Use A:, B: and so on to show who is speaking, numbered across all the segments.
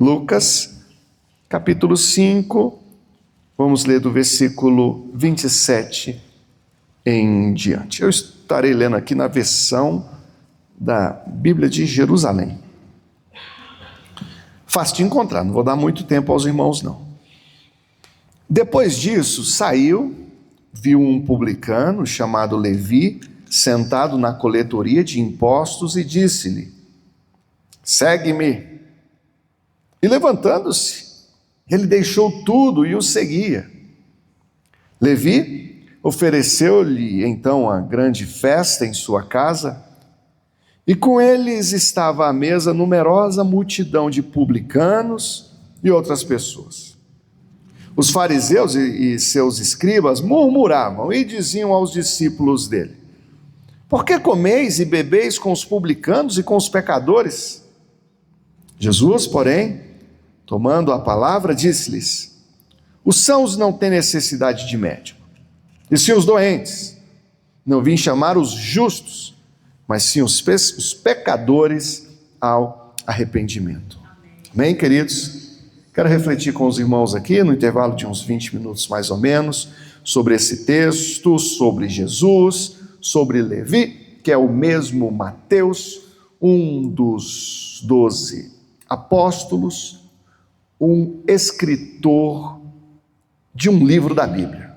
A: Lucas, capítulo 5, vamos ler do versículo 27 em diante. Eu estarei lendo aqui na versão da Bíblia de Jerusalém. Fácil de encontrar, não vou dar muito tempo aos irmãos, não. Depois disso, saiu, viu um publicano chamado Levi, sentado na coletoria de impostos e disse-lhe: segue-me. E levantando-se, ele deixou tudo e o seguia. Levi ofereceu-lhe então uma grande festa em sua casa, e com eles estava à mesa numerosa multidão de publicanos e outras pessoas. Os fariseus e seus escribas murmuravam e diziam aos discípulos dele: por que comeis e bebeis com os publicanos e com os pecadores? Jesus, porém, tomando a palavra, disse-lhes: os sãos não têm necessidade de médico, e sim os doentes. Não vim chamar os justos, mas sim os pecadores ao arrependimento. Amém, queridos? Quero refletir com os irmãos aqui, no intervalo de uns 20 minutos mais ou menos, sobre esse texto, sobre Jesus, sobre Levi, que é o mesmo Mateus, um dos 12 apóstolos, um escritor de um livro da Bíblia.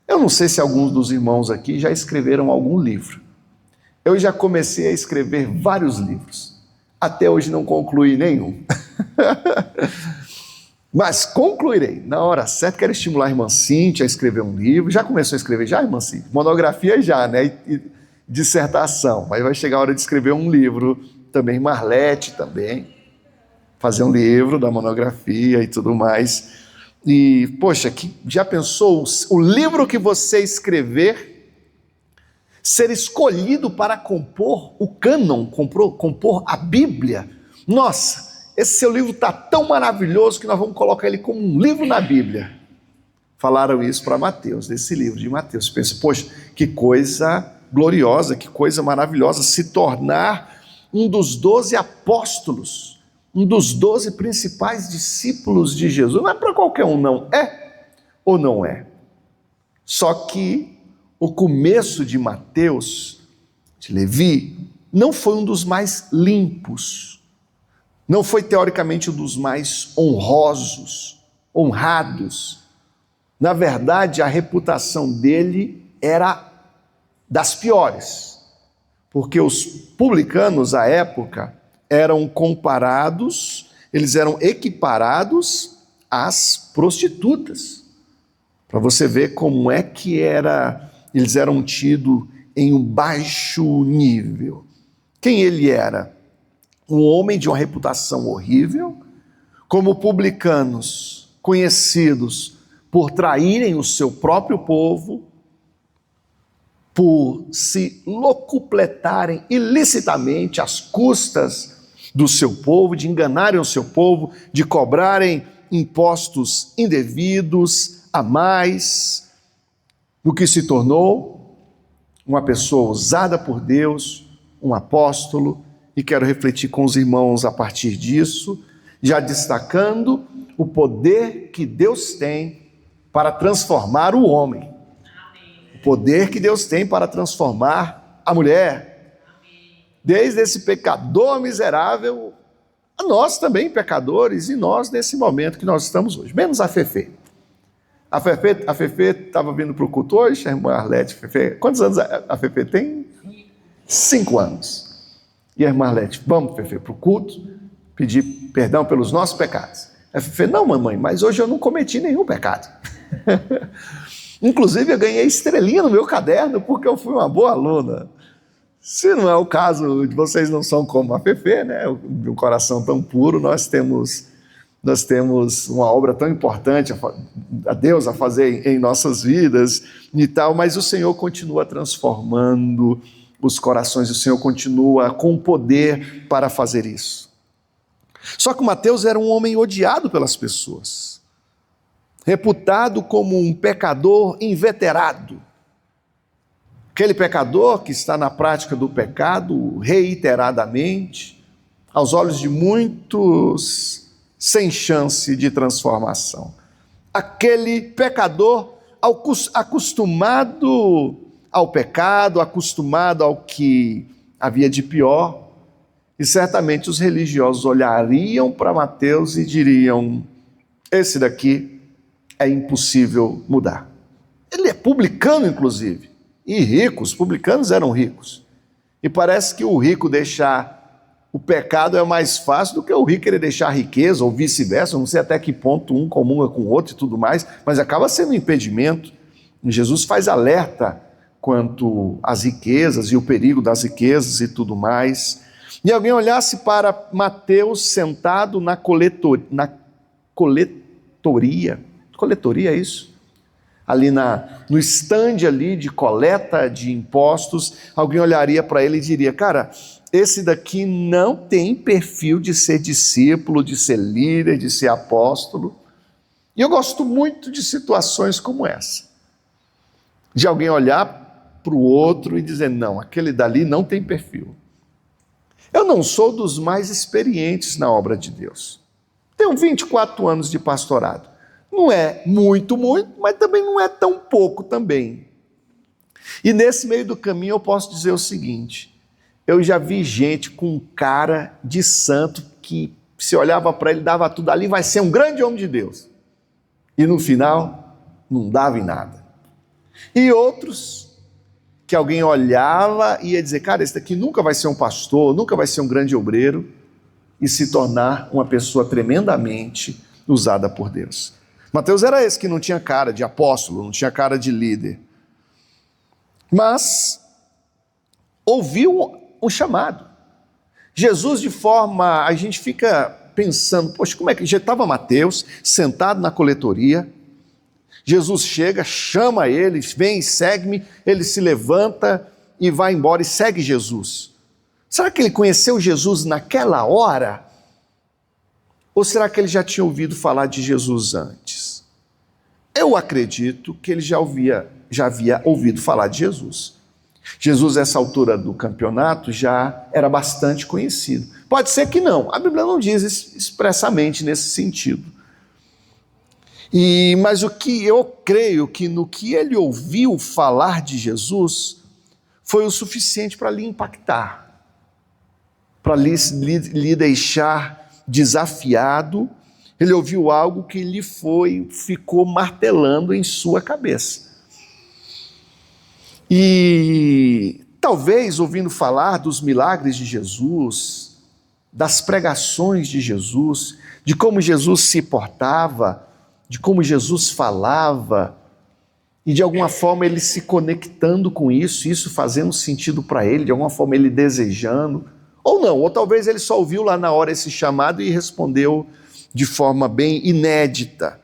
A: Eu não sei se alguns dos irmãos aqui já escreveram algum livro. Eu já comecei a escrever vários livros. Até hoje não concluí nenhum. Mas concluirei. Na hora certa, quero estimular a irmã Cíntia a escrever um livro. Já começou a escrever já, irmã Cíntia? Monografia já, né? E dissertação. Mas vai chegar a hora de escrever um livro também. Marlete também. Fazer um livro da monografia e tudo mais. E, poxa, já pensou o livro que você escrever ser escolhido para compor o cânon, compor a Bíblia? Nossa, esse seu livro está tão maravilhoso que nós vamos colocar ele como um livro na Bíblia. Falaram isso para Mateus, desse livro de Mateus. Você pensa, poxa, que coisa gloriosa, que coisa maravilhosa se tornar um dos 12 apóstolos, um dos 12 principais discípulos de Jesus. Não é para qualquer um, não. É ou não é? Só que o começo de Mateus, de Levi, não foi um dos mais limpos. Não foi teoricamente um dos mais honrados. Na verdade, a reputação dele era das piores. Porque os publicanos, à época, eram comparados, eles eram equiparados às prostitutas. Para você ver como é que eles eram tidos em um baixo nível. Quem ele era? Um homem de uma reputação horrível, como publicanos conhecidos por traírem o seu próprio povo, por se locupletarem ilicitamente às custas do seu povo, de enganarem o seu povo, de cobrarem impostos indevidos a mais, no que se tornou uma pessoa usada por Deus, um apóstolo, e quero refletir com os irmãos a partir disso, já destacando o poder que Deus tem para transformar o homem, o poder que Deus tem para transformar a mulher, desde esse pecador miserável, a nós também pecadores, e nós nesse momento que nós estamos hoje, menos a Fefe. A Fefe estava vindo para o culto hoje, a irmã Arlete. Fefe, quantos anos a Fefe tem? 5 anos. E a irmã Arlete, vamos, Fefe, para o culto, pedir perdão pelos nossos pecados. A Fefe, não, mamãe, mas hoje eu não cometi nenhum pecado. Inclusive, eu ganhei estrelinha no meu caderno porque eu fui uma boa aluna. Se não é o caso de vocês não são como a Fefe, né? De um coração tão puro, nós temos uma obra tão importante a Deus a fazer em nossas vidas e tal, mas o Senhor continua transformando os corações, o Senhor continua com poder para fazer isso. Só que Mateus era um homem odiado pelas pessoas, reputado como um pecador inveterado, aquele pecador que está na prática do pecado reiteradamente, aos olhos de muitos, sem chance de transformação. Aquele pecador acostumado ao pecado, acostumado ao que havia de pior, e certamente os religiosos olhariam para Mateus e diriam: esse daqui é impossível mudar. Ele é publicano, inclusive, e rico, os publicanos eram ricos. E parece que o rico deixar o pecado é mais fácil do que o rico querer deixar a riqueza, ou vice-versa. Eu não sei até que ponto um comunga com o outro e tudo mais, mas acaba sendo um impedimento. E Jesus faz alerta quanto às riquezas e o perigo das riquezas e tudo mais. E alguém olhasse para Mateus sentado na coletoria, é isso? Ali no estande ali de coleta de impostos, alguém olharia para ele e diria: cara, esse daqui não tem perfil de ser discípulo, de ser líder, de ser apóstolo. E eu gosto muito de situações como essa, de alguém olhar para o outro e dizer: não, aquele dali não tem perfil. Eu não sou dos mais experientes na obra de Deus. Tenho 24 anos de pastorado. Não é muito, mas também não é tão pouco também. E nesse meio do caminho eu posso dizer o seguinte: eu já vi gente com cara de santo que se olhava para ele, dava tudo ali, vai ser um grande homem de Deus. E no final, não dava em nada. E outros que alguém olhava e ia dizer: cara, esse daqui nunca vai ser um pastor, nunca vai ser um grande obreiro, e se tornar uma pessoa tremendamente usada por Deus. Mateus era esse que não tinha cara de apóstolo, não tinha cara de líder, mas ouviu o chamado. Jesus, de forma, a gente fica pensando: poxa, como é que já estava Mateus sentado na coletoria? Jesus chega, chama ele, vem, segue-me, ele se levanta e vai embora e segue Jesus. Será que ele conheceu Jesus naquela hora? Ou será que ele já tinha ouvido falar de Jesus antes? Eu acredito que ele já havia ouvido falar de Jesus. Jesus, nessa altura do campeonato, já era bastante conhecido. Pode ser que não, a Bíblia não diz expressamente nesse sentido. Mas o que eu creio que no que ele ouviu falar de Jesus foi o suficiente para lhe impactar, para lhe deixar desafiado. Ele ouviu algo que ficou martelando em sua cabeça. E talvez ouvindo falar dos milagres de Jesus, das pregações de Jesus, de como Jesus se portava, de como Jesus falava, e de alguma forma ele se conectando com isso fazendo sentido para ele, de alguma forma ele desejando, ou não, ou talvez ele só ouviu lá na hora esse chamado e respondeu de forma bem inédita.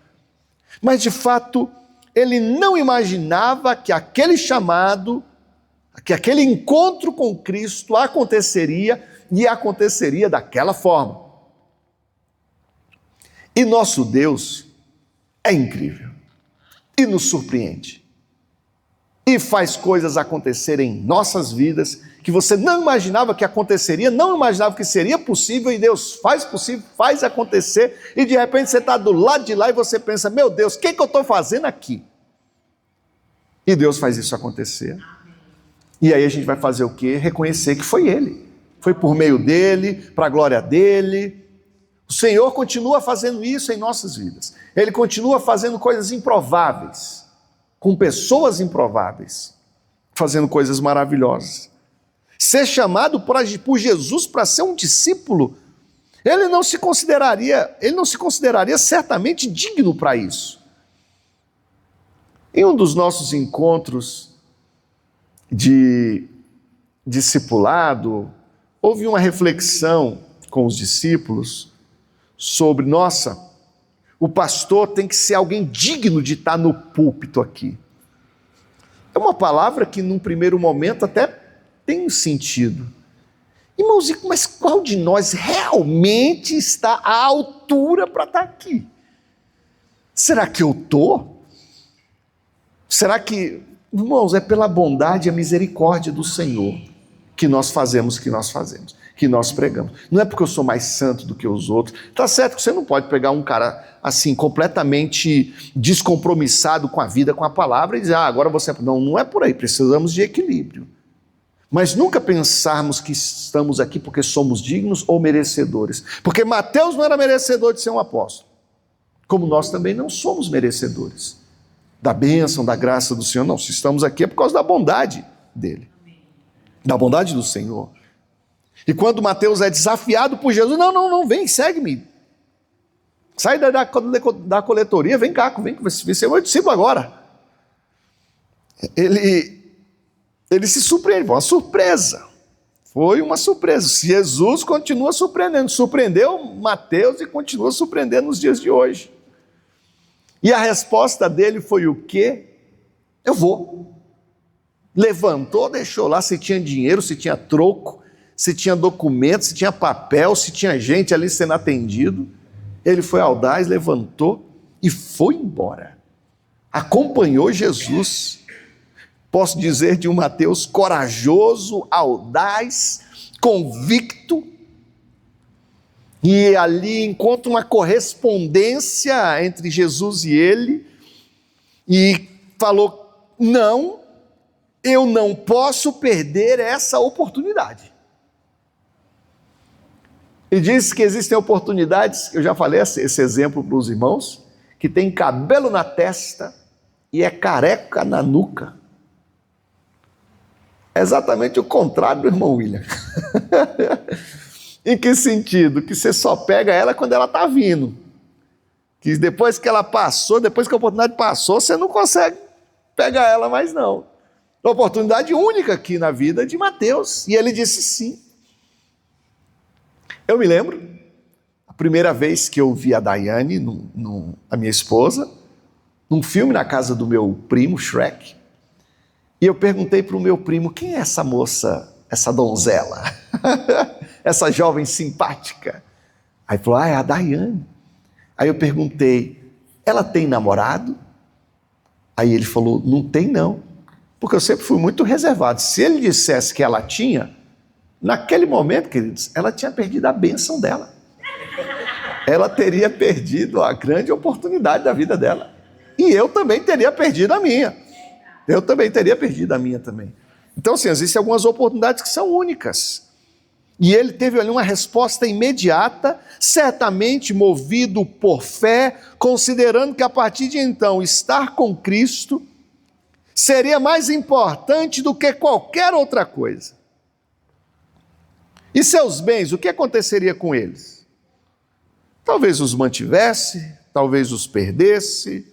A: Mas de fato, ele não imaginava que aquele chamado, que aquele encontro com Cristo aconteceria e aconteceria daquela forma. E nosso Deus é incrível e nos surpreende e faz coisas acontecerem em nossas vidas que você não imaginava que aconteceria, não imaginava que seria possível, e Deus faz possível, faz acontecer, e de repente você está do lado de lá e você pensa: meu Deus, o que eu estou fazendo aqui? E Deus faz isso acontecer. E aí a gente vai fazer o quê? Reconhecer que foi Ele, foi por meio dEle, para a glória dEle. O Senhor continua fazendo isso em nossas vidas. Ele continua fazendo coisas improváveis, com pessoas improváveis, fazendo coisas maravilhosas. Ser chamado por Jesus para ser um discípulo, ele não se consideraria certamente digno para isso. Em um dos nossos encontros de discipulado, houve uma reflexão com os discípulos sobre: nossa, o pastor tem que ser alguém digno de estar no púlpito aqui. É uma palavra que num primeiro momento até tem um sentido. Irmãos, mas qual de nós realmente está à altura para estar aqui? Será que eu estou? Será que, irmãos, é pela bondade e a misericórdia do Senhor que nós fazemos o que nós fazemos? que nós pregamos. Não é porque eu sou mais santo do que os outros. Tá certo que você não pode pegar um cara assim, completamente descompromissado com a vida, com a palavra, e dizer, agora você... Não, não é por aí, precisamos de equilíbrio. Mas nunca pensarmos que estamos aqui porque somos dignos ou merecedores. Porque Mateus não era merecedor de ser um apóstolo. Como nós também não somos merecedores da bênção, da graça do Senhor. Não, se estamos aqui é por causa da bondade dele. Da bondade do Senhor. E quando Mateus é desafiado por Jesus, não, vem, segue-me. Sai da coletoria, vem cá, vem ser meu discípulo agora. Ele se surpreende, foi uma surpresa. Foi uma surpresa. Jesus continua surpreendendo. Surpreendeu Mateus e continua surpreendendo nos dias de hoje. E a resposta dele foi o quê? Eu vou. Levantou, deixou lá se tinha dinheiro, se tinha troco, se tinha documento, se tinha papel, se tinha gente ali sendo atendido. Ele foi audaz, levantou e foi embora. Acompanhou Jesus. Posso dizer de um Mateus corajoso, audaz, convicto. E ali encontra uma correspondência entre Jesus e ele. E falou, não, eu não posso perder essa oportunidade. E diz que existem oportunidades, eu já falei esse exemplo para os irmãos, que tem cabelo na testa e é careca na nuca. É exatamente o contrário do irmão William. Em que sentido? Que você só pega ela quando ela está vindo. Que depois que ela passou, depois que a oportunidade passou, você não consegue pegar ela mais não. Uma oportunidade única aqui na vida de Mateus. E ele disse sim. Eu me lembro, a primeira vez que eu vi a Daiane, a minha esposa, num filme na casa do meu primo, Shrek, e eu perguntei para o meu primo, quem é essa moça, essa donzela, essa jovem simpática? Aí falou, é a Daiane. Aí eu perguntei, ela tem namorado? Aí ele falou, não tem não, porque eu sempre fui muito reservado. Se ele dissesse que ela tinha, naquele momento, queridos, ela tinha perdido a bênção dela. Ela teria perdido a grande oportunidade da vida dela. E eu também teria perdido a minha. Eu também teria perdido a minha também. Então, assim, existem algumas oportunidades que são únicas. E ele teve ali uma resposta imediata, certamente movido por fé, considerando que a partir de então, estar com Cristo seria mais importante do que qualquer outra coisa. E seus bens, o que aconteceria com eles? Talvez os mantivesse, talvez os perdesse,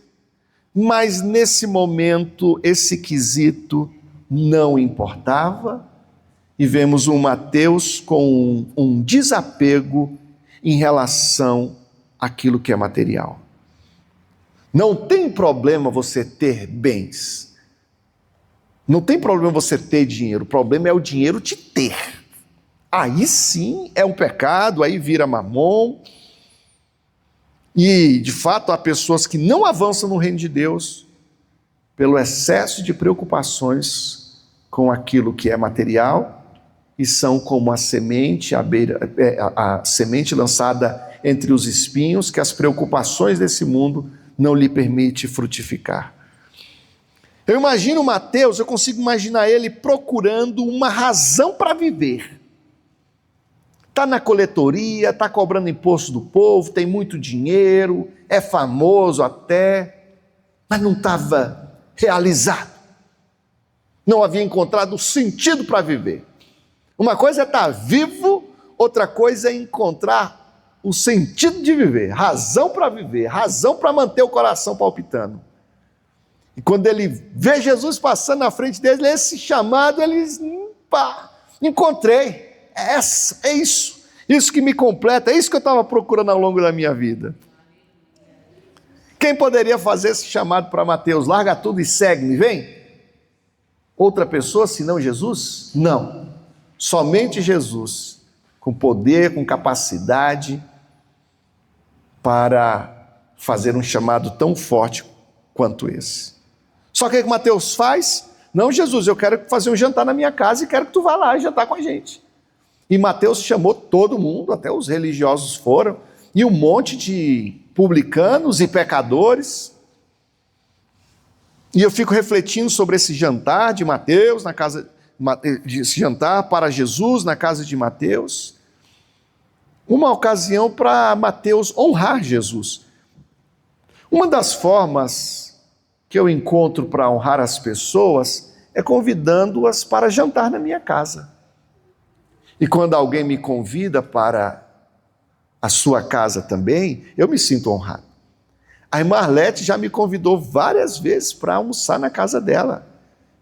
A: mas nesse momento esse quesito não importava, e vemos um Mateus com um desapego em relação àquilo que é material. Não tem problema você ter bens, não tem problema você ter dinheiro, o problema é o dinheiro te ter. Aí sim é um pecado, aí vira mamon. E, de fato, há pessoas que não avançam no reino de Deus pelo excesso de preocupações com aquilo que é material e são como a semente, a semente lançada entre os espinhos, que as preocupações desse mundo não lhe permitem frutificar. Eu imagino Mateus, eu consigo imaginar ele procurando uma razão para viver. Está na coletoria, está cobrando imposto do povo, tem muito dinheiro, é famoso até, mas não estava realizado. Não havia encontrado sentido para viver. Uma coisa é estar vivo, outra coisa é encontrar o sentido de viver, razão para viver, razão para manter o coração palpitando. E quando ele vê Jesus passando na frente dele, esse chamado, ele diz, encontrei. É isso que me completa, é isso que eu estava procurando ao longo da minha vida. Quem poderia fazer esse chamado para Mateus? Larga tudo e segue-me, vem? Outra pessoa, senão Jesus? Não, somente Jesus, com poder, com capacidade, para fazer um chamado tão forte quanto esse. Só que o que Mateus faz? Não, Jesus, eu quero fazer um jantar na minha casa e quero que tu vá lá jantar com a gente. E Mateus chamou todo mundo, até os religiosos foram, e um monte de publicanos e pecadores. E eu fico refletindo sobre esse jantar de Mateus, esse jantar para Jesus na casa de Mateus. Uma ocasião para Mateus honrar Jesus. Uma das formas que eu encontro para honrar as pessoas é convidando-as para jantar na minha casa. E quando alguém me convida para a sua casa também, eu me sinto honrado. A irmã Arlete já me convidou várias vezes para almoçar na casa dela.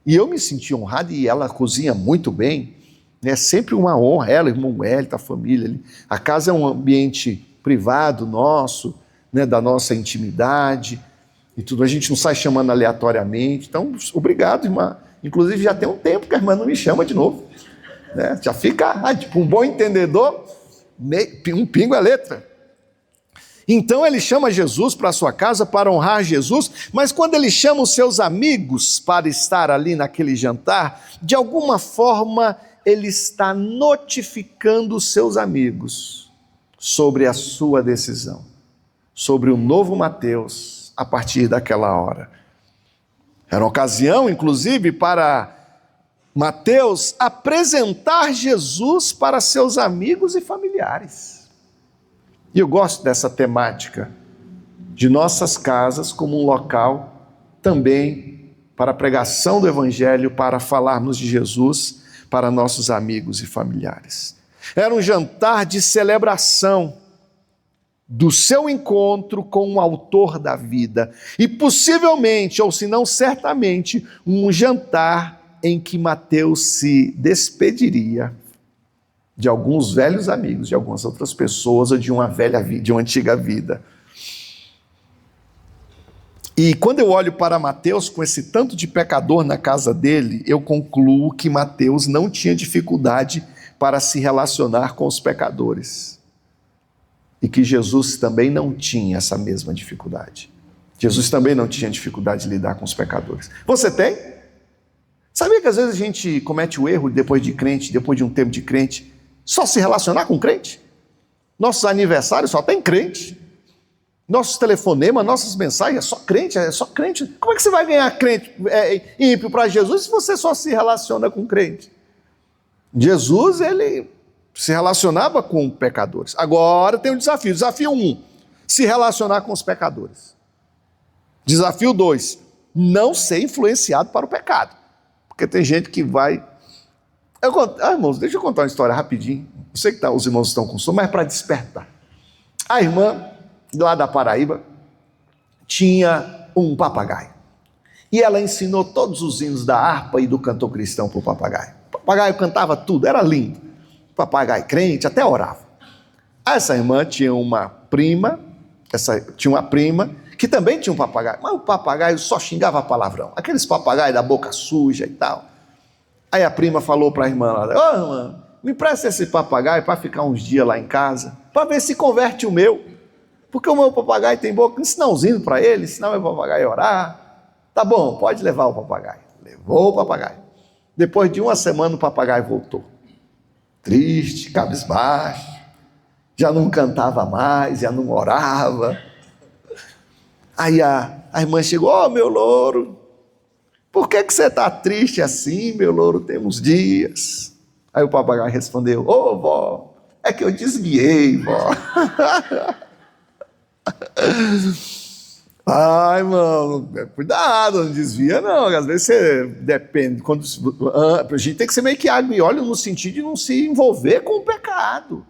A: E eu me senti honrado, e ela cozinha muito bem. É sempre uma honra, ela, irmão Wellington, a família. A casa é um ambiente privado nosso, né, da nossa intimidade e tudo. A gente não sai chamando aleatoriamente. Então, obrigado, irmã. Inclusive, já tem um tempo que a irmã não me chama de novo. Né? Já fica, tipo, um bom entendedor, um pingo é letra. Então ele chama Jesus para a sua casa para honrar Jesus, mas quando ele chama os seus amigos para estar ali naquele jantar, de alguma forma ele está notificando os seus amigos sobre a sua decisão, sobre o novo Mateus a partir daquela hora. Era uma ocasião, inclusive, para Mateus apresentar Jesus para seus amigos e familiares. E eu gosto dessa temática de nossas casas como um local também para a pregação do Evangelho, para falarmos de Jesus para nossos amigos e familiares. Era um jantar de celebração do seu encontro com o autor da vida. E possivelmente, ou se não certamente, um jantar em que Mateus se despediria de alguns velhos amigos, de algumas outras pessoas, ou de uma velha vida, de uma antiga vida. E quando eu olho para Mateus com esse tanto de pecador na casa dele, eu concluo que Mateus não tinha dificuldade para se relacionar com os pecadores. E que Jesus também não tinha essa mesma dificuldade. Jesus também não tinha dificuldade de lidar com os pecadores. Você tem? Sabia que às vezes a gente comete o erro depois de crente, depois de um tempo de crente, só se relacionar com crente? Nossos aniversários só tem crente. Nossos telefonemas, nossas mensagens, é só crente, é só crente. Como é que você vai ganhar crente ímpio para Jesus se você só se relaciona com crente? Jesus, ele se relacionava com pecadores. Agora tem um desafio. Desafio 1, se relacionar com os pecadores. Desafio 2, não ser influenciado para o pecado. Porque tem gente que vai... irmãos, deixa eu contar uma história rapidinho. Eu sei que os irmãos estão com sono, mas é para despertar. A irmã, lá da Paraíba, tinha um papagaio. E ela ensinou todos os hinos da harpa e do cantor cristão para o papagaio. O papagaio cantava tudo, era lindo. O papagaio crente até orava. Essa irmã tinha uma prima que também tinha um papagaio, mas o papagaio só xingava palavrão, aqueles papagaios da boca suja e tal. Aí a prima falou para a irmã lá: ô irmã, me empresta esse papagaio para ficar uns dias lá em casa, para ver se converte o meu, porque o meu papagaio tem boca. Ensina uns hinos para ele, ensinar meu papagaio a orar. Tá bom, pode levar o papagaio. Levou o papagaio. Depois de uma semana o papagaio voltou, triste, cabisbaixo, já não cantava mais, já não orava. Aí a irmã chegou: ô meu louro, por que você está triste assim, meu louro? Temos dias. Aí o papagaio respondeu: ô vó, é que eu desviei, vó. Ai, irmão, cuidado, não desvia não, às vezes você depende, a gente tem que ser meio que água e óleo no sentido de não se envolver com o pecado.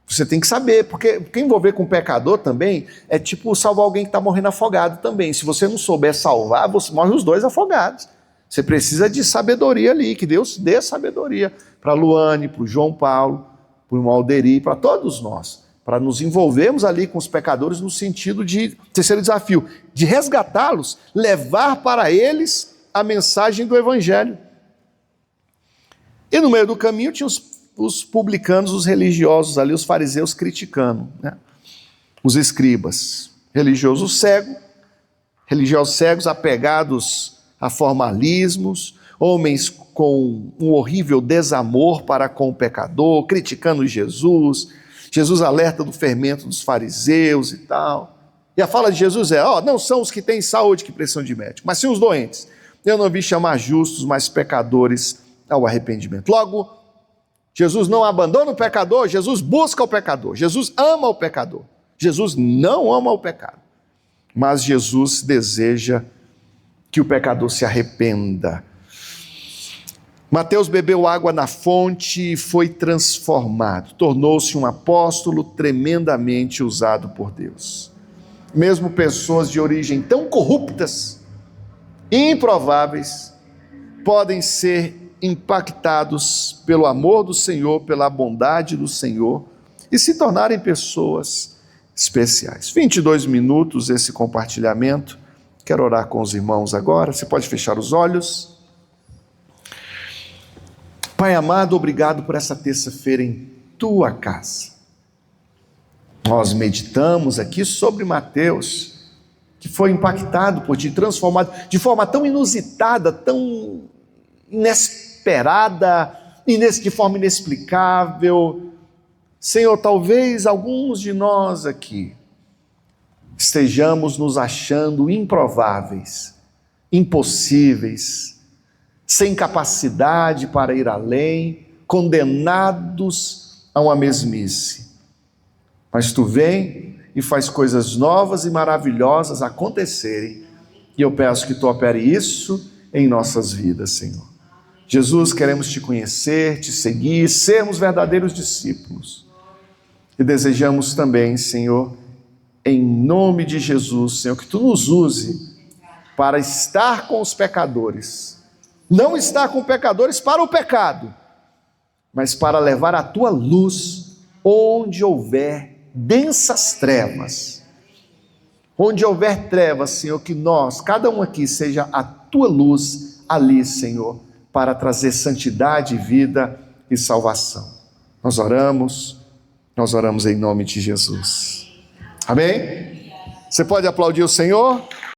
A: Você tem que saber, porque envolver com o pecador também é tipo salvar alguém que está morrendo afogado também. Se você não souber salvar, você morre os dois afogados. Você precisa de sabedoria ali, que Deus dê sabedoria para a Luane, para o João Paulo, para o irmão Alderi, para todos nós, para nos envolvermos ali com os pecadores no sentido de, terceiro desafio, de resgatá-los, levar para eles a mensagem do Evangelho. E no meio do caminho tinha os publicanos, os religiosos ali, os fariseus criticando, né? Os escribas, religiosos cegos apegados a formalismos, homens com um horrível desamor para com o pecador, criticando Jesus. Jesus alerta do fermento dos fariseus e tal. E a fala de Jesus é: não são os que têm saúde que precisam de médico, mas sim os doentes. Eu não vim chamar justos, mas pecadores ao arrependimento. Logo, Jesus não abandona o pecador, Jesus busca o pecador, Jesus ama o pecador. Jesus não ama o pecado, mas Jesus deseja que o pecador se arrependa. Mateus bebeu água na fonte e foi transformado, tornou-se um apóstolo tremendamente usado por Deus. Mesmo pessoas de origem tão corruptas e improváveis podem ser impactados pelo amor do Senhor, pela bondade do Senhor e se tornarem pessoas especiais. 22 minutos esse compartilhamento. Quero orar com os irmãos agora. Você pode fechar os olhos. Pai amado, obrigado por essa terça-feira em tua casa. Nós meditamos aqui sobre Mateus, que foi impactado por ti, transformado de forma tão inusitada, tão inesperada, de forma inexplicável. Senhor, talvez alguns de nós aqui estejamos nos achando improváveis, impossíveis, sem capacidade para ir além, condenados a uma mesmice. Mas tu vem e faz coisas novas e maravilhosas acontecerem, e eu peço que tu opere isso em nossas vidas, Senhor. Jesus, queremos te conhecer, te seguir, sermos verdadeiros discípulos. E desejamos também, Senhor, em nome de Jesus, Senhor, que tu nos use para estar com os pecadores. Não estar com pecadores para o pecado, mas para levar a tua luz onde houver densas trevas. Onde houver trevas, Senhor, que nós, cada um aqui, seja a tua luz ali, Senhor, para trazer santidade, vida e salvação. Nós oramos em nome de Jesus. Amém? Você pode aplaudir o Senhor?